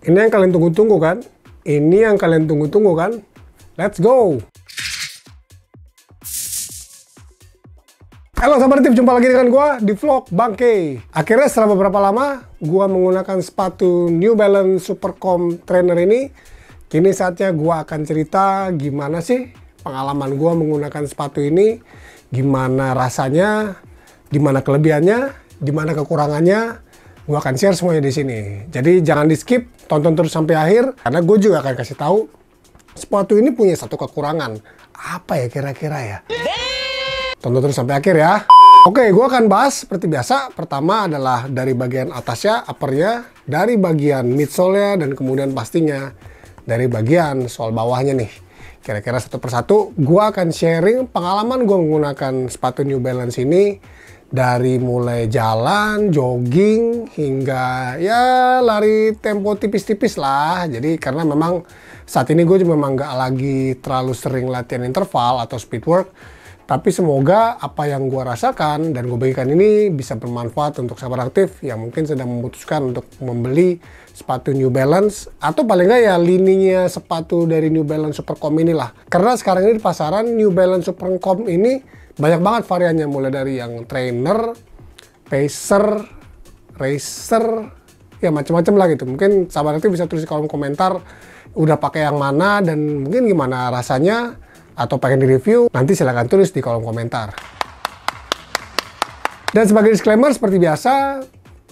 Ini yang kalian tunggu-tunggu kan? Ini yang kalian tunggu-tunggu kan? Let's go! Halo sahabat Native, jumpa lagi dengan gua di vlog Bangke. Akhirnya setelah beberapa lama gua menggunakan sepatu New Balance Supercomp Trainer ini. Kini saatnya gua akan cerita gimana sih pengalaman gua menggunakan sepatu ini, gimana rasanya, gimana kelebihannya, gimana kekurangannya. Gua akan share semuanya di sini. Jadi jangan di skip, tonton terus sampai akhir karena gue juga akan kasih tahu sepatu ini punya satu kekurangan. Apa ya kira-kira ya? Tonton terus sampai akhir ya. Oke, gue akan bahas seperti biasa. Pertama adalah dari bagian atasnya, uppernya, dari bagian midsole-nya, dan kemudian pastinya dari bagian sol bawahnya nih. Kira-kira satu persatu, gue akan sharing pengalaman gue menggunakan sepatu New Balance ini. Dari mulai jalan, jogging, hingga ya lari tempo tipis-tipis lah. Jadi karena memang saat ini gue memang nggak lagi terlalu sering latihan interval atau speed work. Tapi semoga apa yang gue rasakan dan gue bagikan ini bisa bermanfaat untuk sahabat aktif yang mungkin sedang memutuskan untuk membeli sepatu New Balance. Atau paling nggak ya lininya sepatu dari New Balance Supercomp inilah. Karena sekarang ini di pasaran New Balance Supercomp ini banyak banget variannya, mulai dari yang trainer, pacer, racer, ya macam-macam lah gitu. Mungkin sahabat aktif bisa tulis di kolom komentar udah pakai yang mana dan mungkin gimana rasanya atau pengen di review, nanti silahkan tulis di kolom komentar. Dan sebagai disclaimer seperti biasa,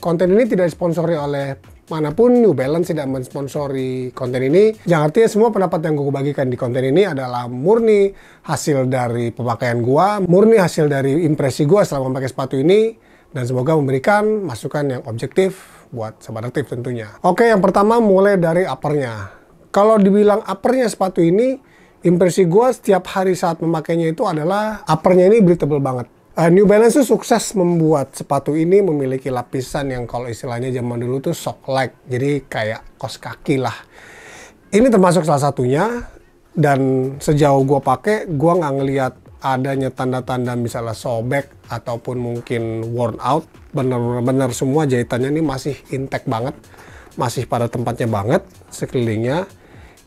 konten ini tidak disponsori oleh manapun. New Balance tidak mensponsori konten ini. Yang artinya semua pendapat yang gue bagikan di konten ini adalah murni hasil dari pemakaian gue, murni hasil dari impresi gue setelah memakai sepatu ini, dan semoga memberikan masukan yang objektif buat sahabat aktif tentunya. Oke, yang pertama mulai dari uppernya. Kalau dibilang uppernya sepatu ini, impresi gue setiap hari saat memakainya itu adalah uppernya ini breathable banget. New Balance itu sukses membuat sepatu ini memiliki lapisan yang kalau istilahnya zaman dulu tuh sock like, jadi kayak kaos kaki lah. Ini termasuk salah satunya, dan sejauh gue pakai, gue nggak ngelihat adanya tanda-tanda misalnya sobek ataupun mungkin worn out. Bener-bener semua jahitannya ini masih intact banget, masih pada tempatnya banget sekelilingnya.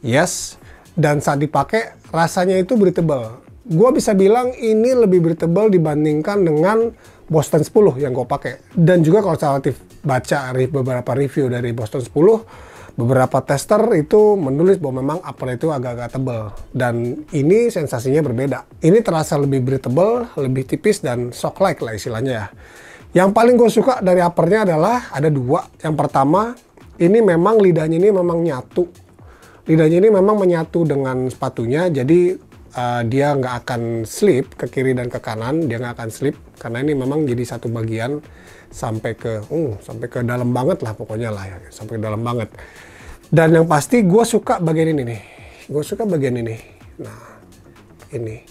Yes, dan saat dipakai rasanya itu breathable. Gue bisa bilang ini lebih breathable dibandingkan dengan Boston 10 yang gue pakai. Dan juga kalau saya baca beberapa review dari Boston 10, beberapa tester itu menulis bahwa memang upper itu agak-agak tebal. Dan ini sensasinya berbeda. Ini terasa lebih breathable, lebih tipis, dan sock-like lah istilahnya ya. Yang paling gue suka dari uppernya adalah ada dua. Yang pertama, ini memang lidahnya ini memang nyatu. Lidahnya ini memang menyatu dengan sepatunya, jadi dia nggak akan slip ke kiri dan ke kanan, dia nggak akan slip karena ini memang jadi satu bagian sampai ke dalam banget lah pokoknya lah ya, sampai ke dalam banget. Dan yang pasti gue suka bagian ini nih, gue suka bagian ini. Nah ini,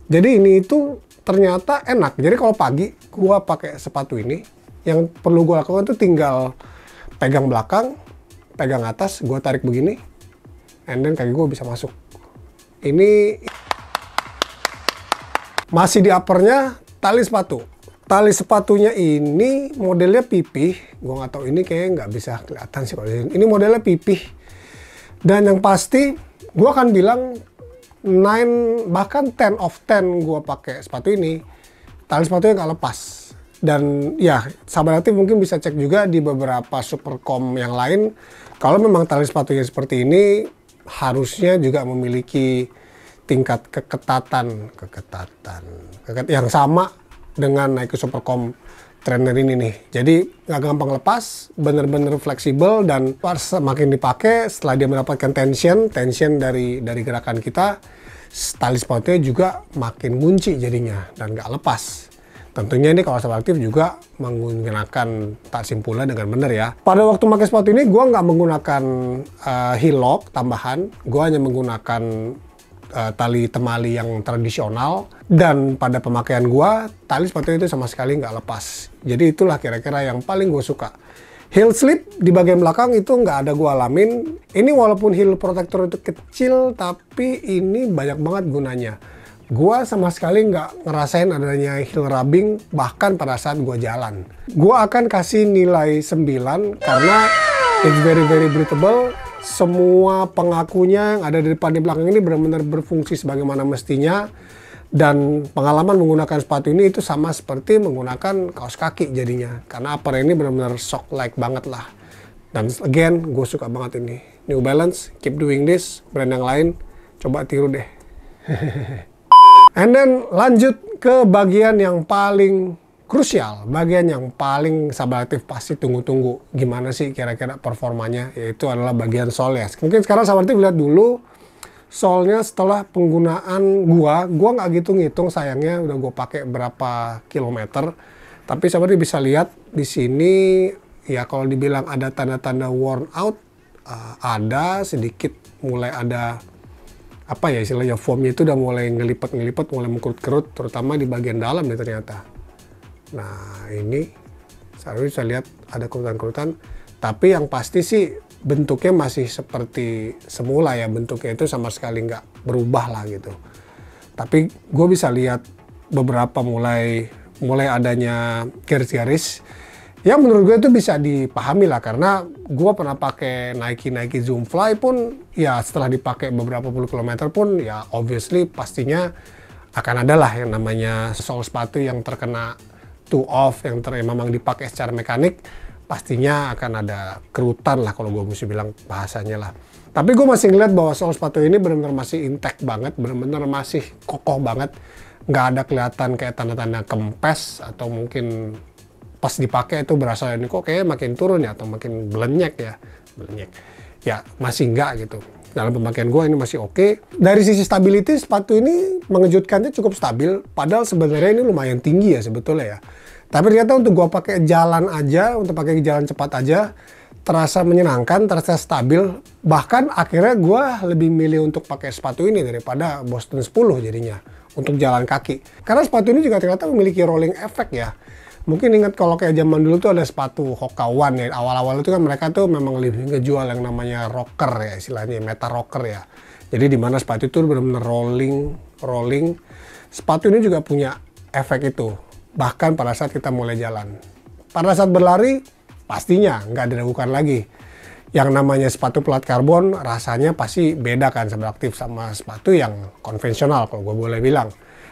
jadi ini itu ternyata enak. Jadi kalau pagi gue pakai sepatu ini, yang perlu gue lakukan tuh tinggal pegang belakang, pegang atas, gue tarik begini, and then kaki gue bisa masuk. Ini masih di uppernya tali sepatu. Tali sepatunya ini modelnya pipih. Gue nggak tahu ini kayaknya nggak bisa kelihatan sih kalau ini modelnya pipih. Dan yang pasti gue akan bilang 9 bahkan 10 of 10 gue pakai sepatu ini, tali sepatunya nggak lepas. Dan ya sahabat aktif mungkin bisa cek juga di beberapa Supercomp yang lain. Kalau memang tali sepatunya seperti ini, harusnya juga memiliki tingkat keketatan yang sama dengan Nike Supercomp Trainer ini nih. Jadi nggak gampang lepas, bener-bener fleksibel, dan semakin dipakai setelah dia mendapatkan tension dari gerakan kita, tali sepatunya juga makin ngunci jadinya dan nggak lepas. Tentunya ini kalau sahabat aktif juga menggunakan tak simpulnya dengan benar ya. Pada waktu pakai sepatu ini gue nggak menggunakan heel lock tambahan, gue hanya menggunakan tali temali yang tradisional, dan pada pemakaian gue tali sepatu itu sama sekali nggak lepas. Jadi itulah kira-kira yang paling gue suka. Heel slip di bagian belakang itu nggak ada gue alamin. Ini walaupun heel protector itu kecil, tapi ini banyak banget gunanya. Gua sama sekali nggak ngerasain adanya heel rubbing bahkan pada saat gua jalan. Gua akan kasih nilai 9 karena It's very breathable. Semua pengakunya yang ada di depan di belakang ini benar-benar berfungsi sebagaimana mestinya. Dan pengalaman menggunakan sepatu ini itu sama seperti menggunakan kaos kaki jadinya. Karena upper ini benar-benar shock-like banget lah. Dan again, gue suka banget ini. New Balance, keep doing this. Brand yang lain, coba tiru deh. And then lanjut ke bagian yang paling krusial, bagian yang paling Sahabat Aktif pasti tunggu-tunggu gimana sih kira-kira performanya, yaitu adalah bagian solnya. Mungkin sekarang Sahabat Aktif lihat dulu solnya setelah penggunaan gua nggak gitu ngitung sayangnya udah gua pakai berapa kilometer, tapi Sahabat Aktif bisa lihat di sini ya kalau dibilang ada tanda-tanda worn out, ada sedikit mulai ada apa ya istilahnya foamnya itu udah mulai ngelipet, mulai mengkerut-kerut, terutama di bagian dalam nih ternyata. Nah ini saya bisa lihat ada kerutan-kerutan, tapi yang pasti sih bentuknya masih seperti semula ya, bentuknya itu sama sekali nggak berubah lah gitu. Tapi gue bisa lihat beberapa mulai adanya garis-garis yang menurut gue itu bisa dipahami lah, karena gue pernah pakai Nike Zoom Fly pun ya setelah dipakai beberapa puluh kilometer pun ya obviously pastinya akan ada lah yang namanya sol sepatu yang terkena two off, yang memang dipakai secara mekanik, pastinya akan ada kerutan lah kalau gue mesti bilang bahasanya lah. Tapi gue masih ngeliat bahwa sol sepatu ini benar-benar masih intact banget, benar-benar masih kokoh banget, nggak ada kelihatan kayak tanda-tanda kempes atau mungkin pas dipakai itu berasa ini kok kayak makin turun ya atau makin belenyek ya masih enggak gitu. Dalam pemakaian gue ini masih oke. Dari sisi stability sepatu ini mengejutkannya cukup stabil, padahal sebenarnya ini lumayan tinggi ya sebetulnya ya. Tapi ternyata untuk gue pakai jalan aja, untuk pakai jalan cepat aja, terasa menyenangkan, terasa stabil. Bahkan akhirnya gue lebih milih untuk pakai sepatu ini daripada Boston 10 jadinya untuk jalan kaki. Karena sepatu ini juga ternyata memiliki rolling effect ya. Mungkin ingat kalau kayak zaman dulu tuh ada sepatu Hoka One ya, awal-awal itu kan mereka tuh memang lebih ngejual yang namanya rocker ya, istilahnya meta rocker ya. Jadi dimana sepatu itu benar-benar rolling. Sepatu ini juga punya efek itu, bahkan pada saat kita mulai jalan. Pada saat berlari, pastinya nggak diragukan lagi. Yang namanya sepatu plat karbon rasanya pasti beda kan Sahabat Aktif sama sepatu yang konvensional kalau gue boleh bilang.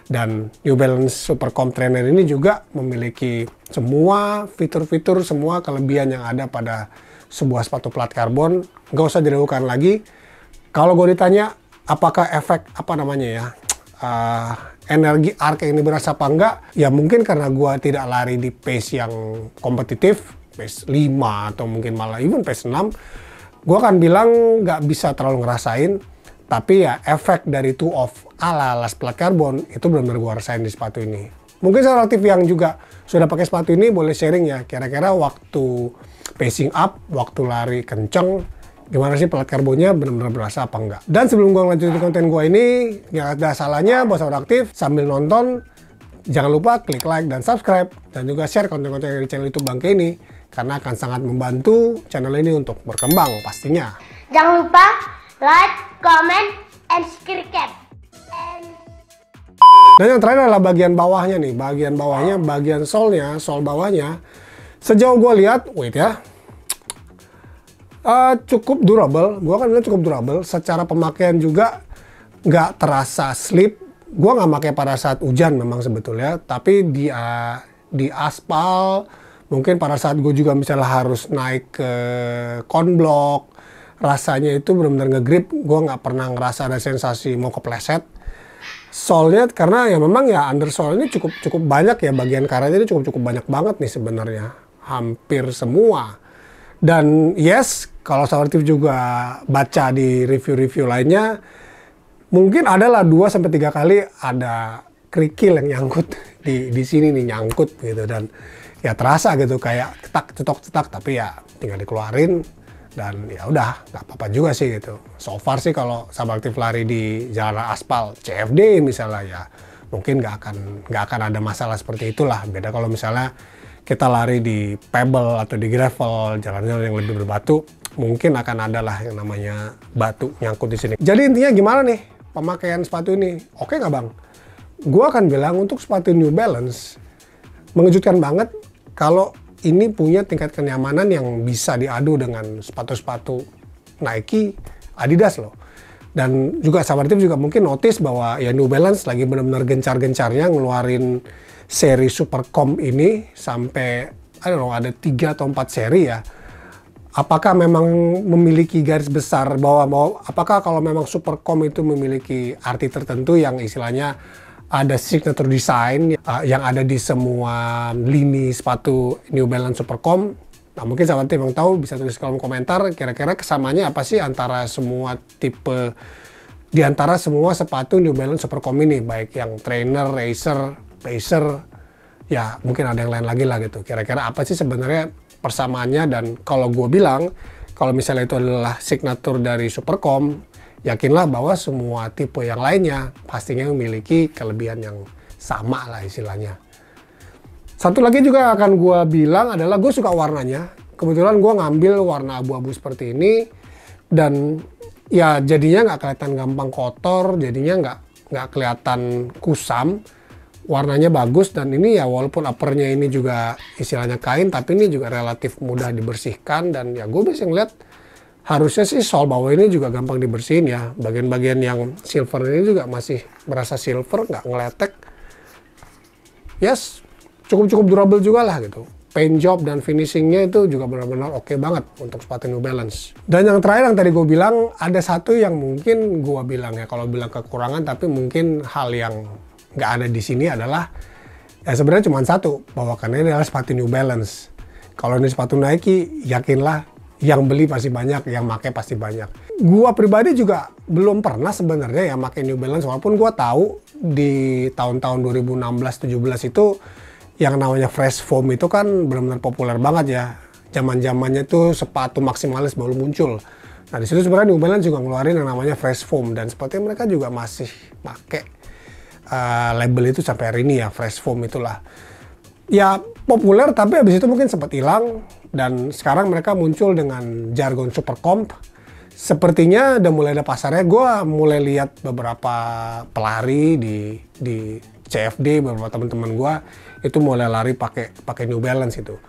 Dan New Balance Super Comp Trainer ini juga memiliki semua fitur-fitur, semua kelebihan yang ada pada sebuah sepatu plat karbon. Nggak usah diragukan lagi. Kalau gue ditanya apakah efek energi arc ini berasa apa enggak, ya mungkin karena gue tidak lari di pace yang kompetitif, pace 5 atau mungkin malah even pace 6, gue akan bilang nggak bisa terlalu ngerasain. Tapi ya efek dari two off ala plat karbon itu benar-benar gue rasain di sepatu ini. Mungkin Sahabat Aktif yang juga sudah pakai sepatu ini boleh sharing ya, kira-kira waktu pacing up, waktu lari kenceng, gimana sih plat karbonnya, benar-benar berasa apa enggak. Dan sebelum gue lanjutin konten gue ini, nggak ada salahnya buat Sahabat Aktif sambil nonton, jangan lupa klik like dan subscribe, dan juga share konten-konten dari channel YouTube Bangke ini, karena akan sangat membantu channel ini untuk berkembang pastinya. Jangan lupa like, comment, and subscribe. Dan yang terakhir adalah bagian bawahnya nih, bagian solnya, sol bawahnya. Sejauh gue lihat, wait ya, cukup durable. Gue kan bilang cukup durable. Secara pemakaian juga nggak terasa slip. Gue nggak pakai pada saat hujan memang sebetulnya, tapi di aspal, mungkin pada saat gue juga misalnya harus naik ke konblok, rasanya itu benar-benar ngegrip. Gue nggak pernah ngerasa ada sensasi mau kepleset. Solnya karena ya memang ya undersole ini cukup banyak ya, bagian karetnya ini cukup banyak banget nih sebenarnya, hampir semua. Dan yes, kalau Sahabat Aktif juga baca di review-review lainnya, mungkin adalah 2-3 kali ada kerikil yang nyangkut di sini nih, nyangkut gitu, dan ya terasa gitu kayak cetak, tapi ya tinggal dikeluarin. Dan ya udah, nggak apa-apa juga sih gitu. So far sih kalau Sahabat Aktif lari di jalan aspal CFD misalnya ya mungkin nggak akan ada masalah seperti itulah. Beda kalau misalnya kita lari di pebble atau di gravel, jalan-jalan yang lebih berbatu, mungkin akan ada lah yang namanya batu nyangkut di sini. Jadi intinya gimana nih pemakaian sepatu ini? Oke nggak bang? Gua akan bilang untuk sepatu New Balance mengejutkan banget kalau ini punya tingkat kenyamanan yang bisa diadu dengan sepatu-sepatu Nike, Adidas loh. Dan juga sahabat Latif juga mungkin notice bahwa ya New Balance lagi benar-benar gencar-gencarnya ngeluarin seri Supercomp ini sampai ada 3 atau 4 seri ya. Apakah memang memiliki garis besar bahwa apakah kalau memang Supercomp itu memiliki arti tertentu yang istilahnya ada signature design yang ada di semua lini sepatu New Balance Supercomp? Nah, mungkin sahabat Latif yang tahu bisa tulis kolom komentar kira-kira kesamaannya apa sih antara semua tipe, di antara semua sepatu New Balance Supercomp ini, baik yang trainer, racer, pacer, ya mungkin ada yang lain lagi lah gitu. Kira-kira apa sih sebenarnya persamaannya, dan kalau gue bilang kalau misalnya itu adalah signature dari Supercomp, yakinlah bahwa semua tipe yang lainnya pastinya memiliki kelebihan yang sama lah istilahnya. Satu lagi juga akan gue bilang adalah gue suka warnanya. Kebetulan gue ngambil warna abu-abu seperti ini, dan ya jadinya nggak kelihatan gampang kotor, jadinya nggak kelihatan kusam. Warnanya bagus, dan ini ya walaupun uppernya ini juga istilahnya kain, tapi ini juga relatif mudah dibersihkan. Dan ya gue bisa ngeliat harusnya sih sol bawah ini juga gampang dibersihin ya. Bagian-bagian yang silver ini juga masih berasa silver, nggak ngeletek. Yes, cukup durable juga lah gitu. Paint job dan finishingnya itu juga benar-benar oke banget untuk sepatu New Balance. Dan yang terakhir yang tadi gue bilang, ada satu yang mungkin gue bilang ya, kalau bilang kekurangan tapi mungkin hal yang nggak ada di sini adalah ya sebenarnya cuma satu, bahwa karena ini adalah sepatu New Balance. Kalau ini sepatu Nike, yakinlah yang beli pasti banyak, yang pakai pasti banyak. Gua pribadi juga belum pernah sebenarnya yang pakai New Balance, walaupun gua tahu di tahun-tahun 2016-17 itu yang namanya fresh foam itu kan benar-benar populer banget ya. Zaman-zamannya tuh sepatu maksimalis baru muncul. Nah, di situ sebenarnya New Balance juga ngeluarin yang namanya fresh foam, dan sepertinya mereka juga masih pakai label itu sampai hari ini ya, fresh foam itulah. Ya populer, tapi habis itu mungkin sempat hilang, dan sekarang mereka muncul dengan jargon Supercomp. Sepertinya udah mulai ada pasarnya. Gue mulai lihat beberapa pelari di CFD, beberapa teman-teman gue itu mulai lari pakai New Balance itu.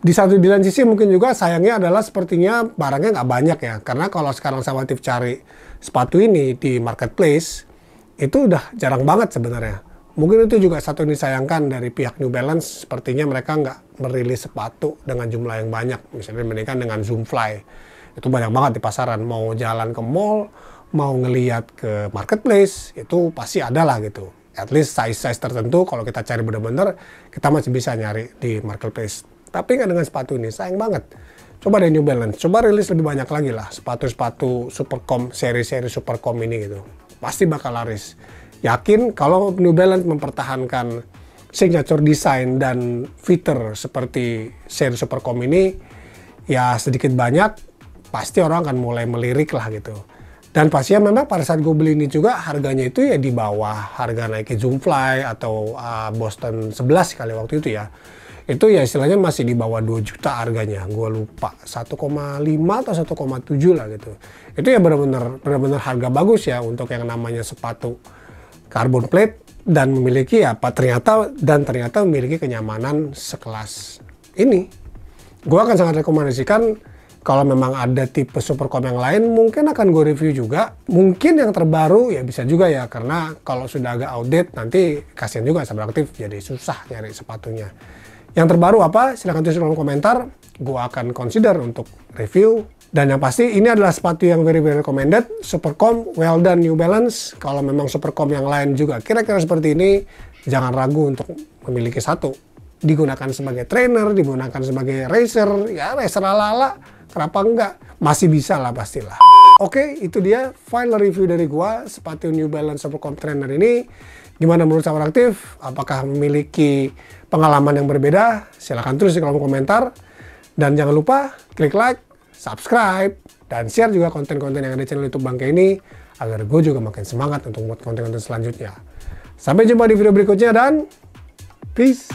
Di lain sisi mungkin juga sayangnya adalah sepertinya barangnya nggak banyak ya, karena kalau sekarang sahabat Latif cari sepatu ini di marketplace itu udah jarang banget sebenarnya. Mungkin itu juga satu yang disayangkan dari pihak New Balance, sepertinya mereka nggak merilis sepatu dengan jumlah yang banyak. Misalnya dibandingkan dengan Zoomfly, itu banyak banget di pasaran. Mau jalan ke mall, mau ngeliat ke marketplace, itu pasti ada lah gitu. At least size-size tertentu kalau kita cari bener-bener, kita masih bisa nyari di marketplace. Tapi nggak dengan sepatu ini, sayang banget. Coba deh New Balance, coba rilis lebih banyak lagi lah sepatu-sepatu Supercomp, seri-seri Supercomp ini gitu. Pasti bakal laris. Yakin kalau New Balance mempertahankan signature design dan fitur seperti seri Supercomp ini, ya sedikit banyak pasti orang akan mulai melirik lah gitu. Dan pastinya memang pada saat gue beli ini juga harganya itu ya di bawah harga Nike Zoomfly atau Boston 11 kali waktu itu ya. Itu ya istilahnya masih di bawah 2 juta harganya, gue lupa 1,5 atau 1,7 lah gitu. Itu ya benar-benar harga bagus ya untuk yang namanya sepatu carbon plate, dan memiliki apa ternyata memiliki kenyamanan sekelas ini. Gue akan sangat rekomendasikan kalau memang ada tipe Supercomp yang lain, mungkin akan gue review juga. Mungkin yang terbaru ya bisa juga ya, karena kalau sudah agak outdated nanti kasihan juga sahabat Latif, jadi susah nyari sepatunya. Yang terbaru apa? Silahkan tulis di kolom komentar. Gue akan consider untuk review. Dan yang pasti ini adalah sepatu yang very recommended. Supercomp, well done New Balance. Kalau memang Supercomp yang lain juga kira-kira seperti ini, jangan ragu untuk memiliki satu. Digunakan sebagai trainer, digunakan sebagai racer. Ya racer ala-ala, kenapa enggak? Masih bisa lah pastilah. Oke, itu dia final review dari gua sepatu New Balance Supercomp Trainer ini. Gimana menurut sahabat Latif? Apakah memiliki pengalaman yang berbeda? Silahkan tulis di kolom komentar. Dan jangan lupa klik like, subscribe, dan share juga konten-konten yang ada di channel YouTube Bangke ini, agar gue juga makin semangat untuk membuat konten-konten selanjutnya. Sampai jumpa di video berikutnya, dan peace!